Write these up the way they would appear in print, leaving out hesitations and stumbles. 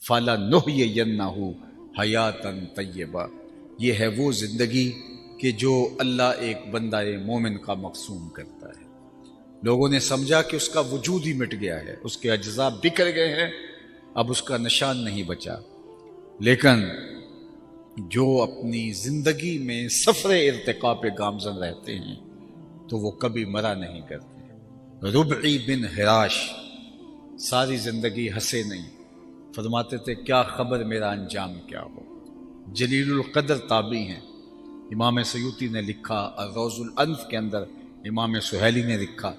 فَلَنُحْيِيَنَّهُ حَيَاتًا طَيِّبَةً، یہ ہے وہ زندگی کہ جو اللہ ایک بندہ مومن کا مقسوم کرتا ہے۔ لوگوں نے سمجھا کہ اس کا وجود ہی مٹ گیا ہے، اس کے اجزاء بکھر گئے ہیں، اب اس کا نشان نہیں بچا، لیکن جو اپنی زندگی میں سفر ارتقاء پہ گامزن رہتے ہیں تو وہ کبھی مرا نہیں کرتے۔ ربعی بن حراش ساری زندگی ہنسے نہیں، فرماتے تھے کیا خبر میرا انجام کیا ہو۔ جلیل القدر تابعی ہیں، امام سیوطی نے لکھا، الروض الانف کے اندر امام سہیلی نے لکھا،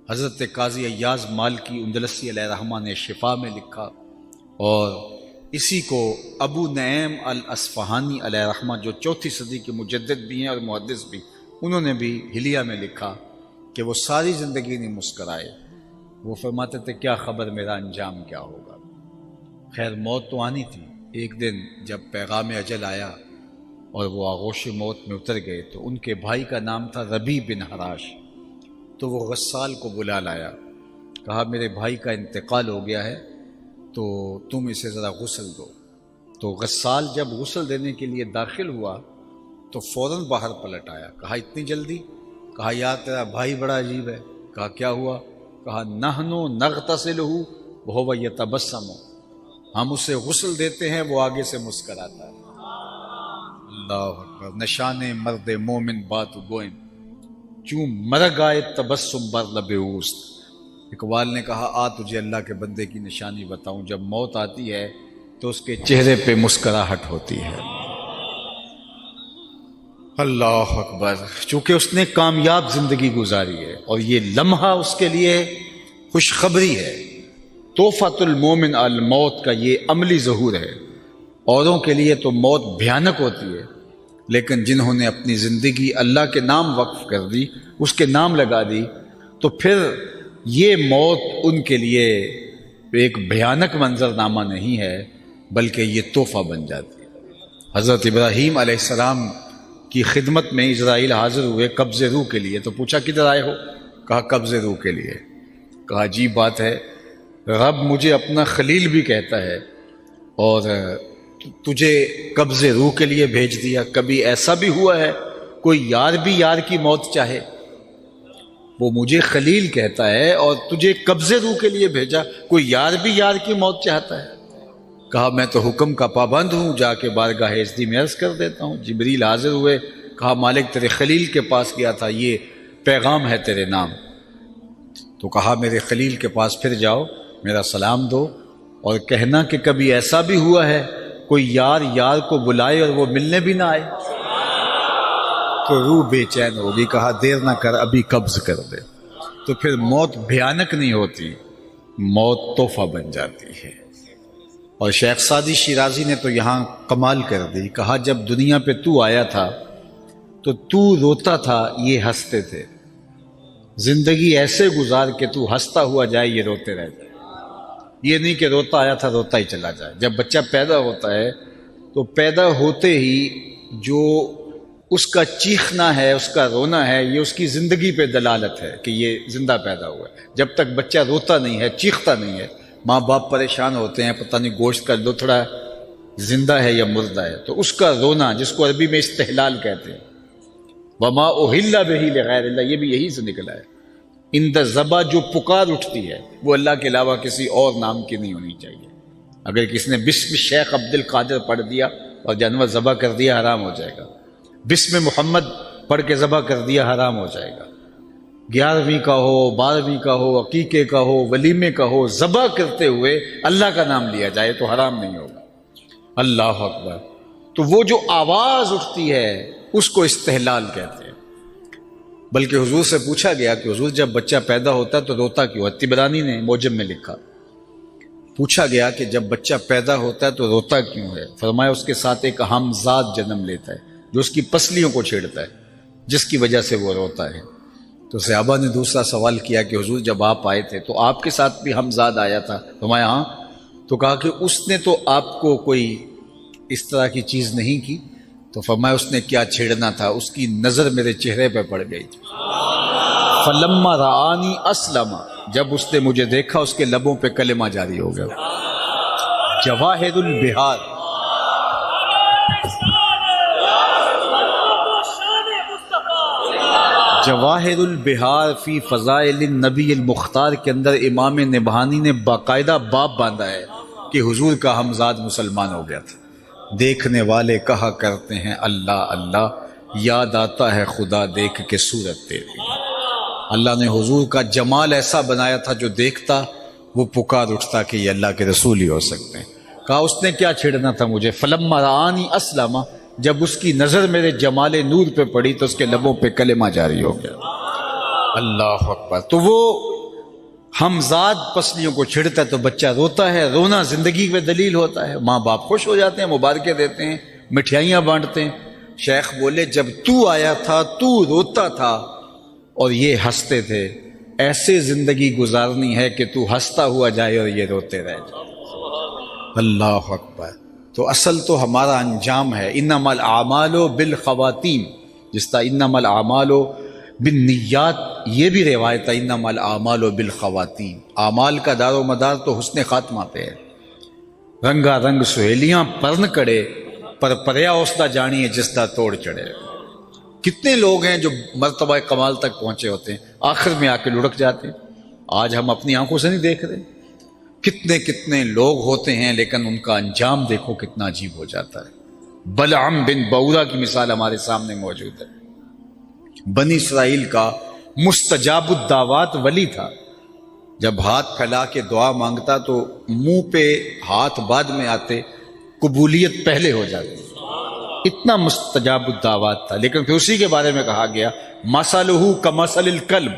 حضرت قاضی ایاز مالکی اندلسی علیہ رحمہ نے شفا میں لکھا، اور اسی کو ابو نعیم الاصفہانی علیہ رحمہ جو 4 صدی کے مجدد بھی ہیں اور محدث بھی، انہوں نے بھی حلیہ میں لکھا کہ وہ ساری زندگی نہیں مسکرائے۔ وہ فرماتے تھے کیا خبر میرا انجام کیا ہوگا۔ خیر موت تو آنی تھی۔ ایک دن جب پیغام اجل آیا اور وہ آغوش موت میں اتر گئے تو ان کے بھائی کا نام تھا ربیع بن حراش، تو وہ غسال کو بلا لایا، کہا میرے بھائی کا انتقال ہو گیا ہے تو تم اسے ذرا غسل دو۔ تو غسال جب غسل دینے کے لیے داخل ہوا تو فوراً باہر پلٹ آیا، کہا اتنی جلدی؟ کہا یار تیرا بھائی بڑا عجیب ہے۔ کہا کیا ہوا؟ کہا نحنو نغتسلہ وہو یتبسم، ہم اسے غسل دیتے ہیں وہ آگے سے مسکراتا ہے۔ اللہ اکبر، نشان مرد مومن بات گوئم، چوں مرگ آئے تبسم بر لب اوست۔ اقبال نے کہا آ تجھے اللہ کے بندے کی نشانی بتاؤں، جب موت آتی ہے تو اس کے چہرے پہ مسکراہٹ ہوتی ہے۔ اللہ اکبر، چونکہ اس نے کامیاب زندگی گزاری ہے اور یہ لمحہ اس کے لیے خوشخبری ہے۔ تحفۃ المومن الموت کا یہ عملی ظہور ہے۔ اوروں کے لیے تو موت بھیانک ہوتی ہے، لیکن جنہوں نے اپنی زندگی اللہ کے نام وقف کر دی، اس کے نام لگا دی، تو پھر یہ موت ان کے لیے ایک بھیانک منظرنامہ نہیں ہے بلکہ یہ تحفہ بن جاتی ہے۔ حضرت ابراہیم علیہ السلام کی خدمت میں اسرائیل حاضر ہوئے قبض روح کے لیے، تو پوچھا کدھر آئے ہو؟ کہا قبض روح کے لیے۔ کہا عجیب بات ہے، رب مجھے اپنا خلیل بھی کہتا ہے اور تجھے قبض روح کے لیے بھیج دیا، کبھی ایسا بھی ہوا ہے کوئی یار بھی یار کی موت چاہے؟ وہ مجھے خلیل کہتا ہے اور تجھے قبض روح کے لیے بھیجا، کوئی یار بھی یار کی موت چاہتا ہے؟ کہا میں تو حکم کا پابند ہوں، جا کے بارگاہ عزتی میں عرض کر دیتا ہوں۔ جبریل حاضر ہوئے، کہا مالک تیرے خلیل کے پاس گیا تھا، یہ پیغام ہے تیرے نام۔ تو کہا میرے خلیل کے پاس پھر جاؤ، میرا سلام دو اور کہنا کہ کبھی ایسا بھی ہوا ہے کوئی یار یار کو بلائے اور وہ ملنے بھی نہ آئے؟ تو روح بے چین ہوگی، کہا دیر نہ کر، ابھی قبض کر دے۔ تو پھر موت بھیانک نہیں ہوتی، موت تحفہ بن جاتی ہے۔ اور شیخ سعدی شیرازی نے تو یہاں کمال کر دی، کہا جب دنیا پہ تو آیا تھا تو تو روتا تھا، یہ ہنستے تھے۔ زندگی ایسے گزار کہ تو ہنستا ہوا جائے، یہ روتے رہ جائے۔ یہ نہیں کہ روتا آیا تھا روتا ہی چلا جائے۔ جب بچہ پیدا ہوتا ہے تو پیدا ہوتے ہی جو اس کا چیخنا ہے، اس کا رونا ہے، یہ اس کی زندگی پہ دلالت ہے کہ یہ زندہ پیدا ہوا ہے۔ جب تک بچہ روتا نہیں ہے، چیختا نہیں ہے، ماں باپ پریشان ہوتے ہیں، پتہ نہیں گوشت کا لتھڑا زندہ ہے یا مردہ ہے، تو اس کا رونا جس کو عربی میں استحلال کہتے ہیں، وما اہل بہ لغیر اللہ، یہ بھی یہی سے نکلا ہے۔ اندر ذبح جو پکار اٹھتی ہے وہ اللہ کے علاوہ کسی اور نام کی نہیں ہونی چاہیے۔ اگر کسی نے بسم شیخ عبد القادر پڑھ دیا اور جانور ذبح کر دیا، حرام ہو جائے گا۔ بسم محمد پڑھ کے ذبح کر دیا، حرام ہو جائے گا۔ 11ویں کا ہو، 12ویں کا ہو، عقیقے کا ہو، ولیمے کا ہو، ذبح کرتے ہوئے اللہ کا نام لیا جائے تو حرام نہیں ہوگا۔ اللہ اکبر۔ تو وہ جو آواز اٹھتی ہے اس کو استحلال کہتے ہیں۔ بلکہ حضور سے پوچھا گیا کہ حضور جب بچہ پیدا ہوتا ہے تو روتا کیوں؟ طبرانی نے موجم میں لکھا، پوچھا گیا کہ جب بچہ پیدا ہوتا ہے تو روتا کیوں ہے؟ فرمایا اس کے ساتھ ایک ہمزاد جنم لیتا ہے جو اس کی پسلیوں کو چھیڑتا ہے، جس کی وجہ سے وہ روتا ہے۔ تو صحابہ نے دوسرا سوال کیا کہ حضور جب آپ آئے تھے تو آپ کے ساتھ بھی ہمزاد آیا تھا؟ فرمایا ہاں۔ تو کہا کہ اس نے تو آپ کو کوئی اس طرح کی چیز نہیں کی؟ تو فرمایا اس نے کیا چھیڑنا تھا، اس کی نظر میرے چہرے پہ پڑ گئی تھی۔ فلما رآنی اسلم، جب اس نے مجھے دیکھا اس کے لبوں پہ کلمہ جاری ہو گیا۔ جواہر البہار، جواہر البہار فی فضائل النبی المختار کے اندر امام نبہانی نے باقاعدہ باب باندھا ہے کہ حضور کا ہمزاد مسلمان ہو گیا تھا۔ دیکھنے والے کہا کرتے ہیں اللہ اللہ، یاد آتا ہے خدا دیکھ کے صورت تیری۔ اللہ نے حضور کا جمال ایسا بنایا تھا جو دیکھتا وہ پکار اٹھتا کہ یہ اللہ کے رسول ہی ہو سکتے ہیں۔ کہا اس نے کیا چھیڑنا تھا مجھے، فلما رآنی اسلم، جب اس کی نظر میرے جمال نور پہ پڑی تو اس کے لبوں پہ کلمہ جاری ہو گیا۔ اللہ اکبر۔ تو وہ ہمزاد پسلیوں کو چھڑتا ہے تو بچہ روتا ہے، رونا زندگی میں دلیل ہوتا ہے، ماں باپ خوش ہو جاتے ہیں، مبارکیں دیتے ہیں، مٹھائیاں بانٹتے ہیں۔ شیخ بولے جب تو آیا تھا تو روتا تھا اور یہ ہنستے تھے، ایسے زندگی گزارنی ہے کہ تو ہنستا ہوا جائے اور یہ روتے رہ جائے۔ اللہ اکبر۔ تو اصل تو ہمارا انجام ہے، انما الاعمال بالخواتیم، جس طرح انما الاعمال بالنیات، یہ بھی روایت ہے انما الاعمال بالخواتیم۔ اعمال کا دار و مدار تو حسن خاتمہ پہ ہے۔ رنگا رنگ سہیلیاں پرن کڑے، پر پریا اوسدا جانی ہے جس دا توڑ چڑھے۔ کتنے لوگ ہیں جو مرتبہ کمال تک پہنچے ہوتے ہیں، آخر میں آ کے لڑک جاتے ہیں۔ آج ہم اپنی آنکھوں سے نہیں دیکھ رہے، کتنے لوگ ہوتے ہیں لیکن ان کا انجام دیکھو کتنا عجیب ہو جاتا ہے۔ بلعم بن بورا کی مثال ہمارے سامنے موجود ہے۔ بنی اسرائیل کا مستجاب الدعوات ولی تھا، جب ہاتھ پھیلا کے دعا مانگتا تو منہ پہ ہاتھ بعد میں آتے، قبولیت پہلے ہو جاتی، اتنا مستجاب الدعوات تھا۔ لیکن پھر اسی کے بارے میں کہا گیا مثلہ کمثل الکلب،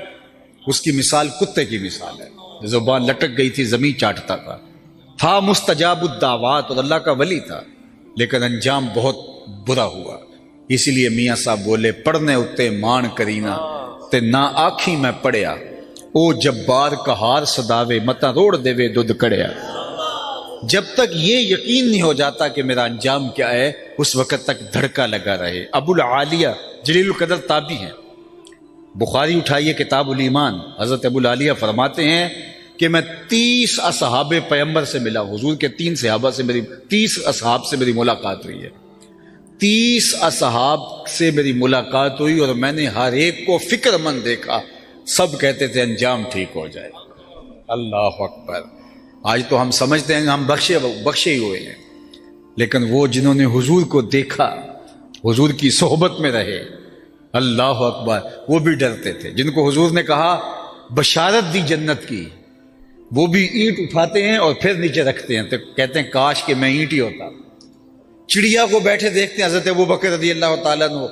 اس کی مثال کتے کی مثال ہے، زبان لٹک گئی تھی، زمین چاٹتا تھا مستجاب الدعوات اور اللہ کا ولی تھا، لیکن انجام بہت برا ہوا۔ اسی لیے میاں صاحب بولے پڑھنے اتے مان کرینا تے نہ آکھی میں پڑھیا، او جبار کہار صداوے متا روڑ دے وے دودھ کڑیا۔ جب تک یہ یقین نہیں ہو جاتا کہ میرا انجام کیا ہے، اس وقت تک دھڑکا لگا رہے۔ ابو العالیہ جلیل القدر تابعی ہیں، بخاری اٹھائیے کتاب الایمان، حضرت ابو العالیہ فرماتے ہیں کہ میں 30 اصحاب پیغمبر سے ملا، حضور کے 30 اصحاب سے میری ملاقات ہوئی ہے، 30 اصحاب سے میری ملاقات ہوئی اور میں نے ہر ایک کو فکر مند دیکھا، سب کہتے تھے انجام ٹھیک ہو جائے۔ اللہ اکبر۔ آج تو ہم سمجھتے ہیں ہم بخشے ہی ہوئے ہیں، لیکن وہ جنہوں نے حضور کو دیکھا، حضور کی صحبت میں رہے، اللہ اکبر، وہ بھی ڈرتے تھے۔ جن کو حضور نے کہا بشارت دی جنت کی، وہ بھی اینٹ اٹھاتے ہیں اور پھر نیچے رکھتے ہیں، تو کہتے ہیں کاش کہ میں اینٹ ہی ہوتا۔ چڑیا کو بیٹھے دیکھتے ہیں حضرت ابوبکر رضی اللہ تعالیٰ عنہ،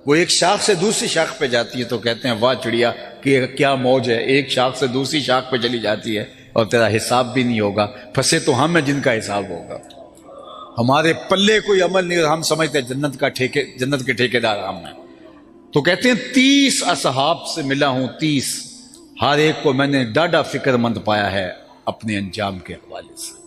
وہ ایک شاخ سے دوسری شاخ پہ جاتی ہے تو کہتے ہیں واہ چڑیا کہ کیا موج ہے، ایک شاخ سے دوسری شاخ پہ چلی جاتی ہے اور تیرا حساب بھی نہیں ہوگا، پھنسے تو ہم ہیں جن کا حساب ہوگا۔ ہمارے پلے کوئی عمل نہیں اور ہم سمجھتے ہیں جنت کے ٹھیکیدار ہم ہیں۔ تو کہتے ہیں 30 اصحاب سے ملا ہوں، 30، ہر ایک کو میں نے ڈاڈا فکر مند پایا ہے اپنے انجام کے حوالے سے۔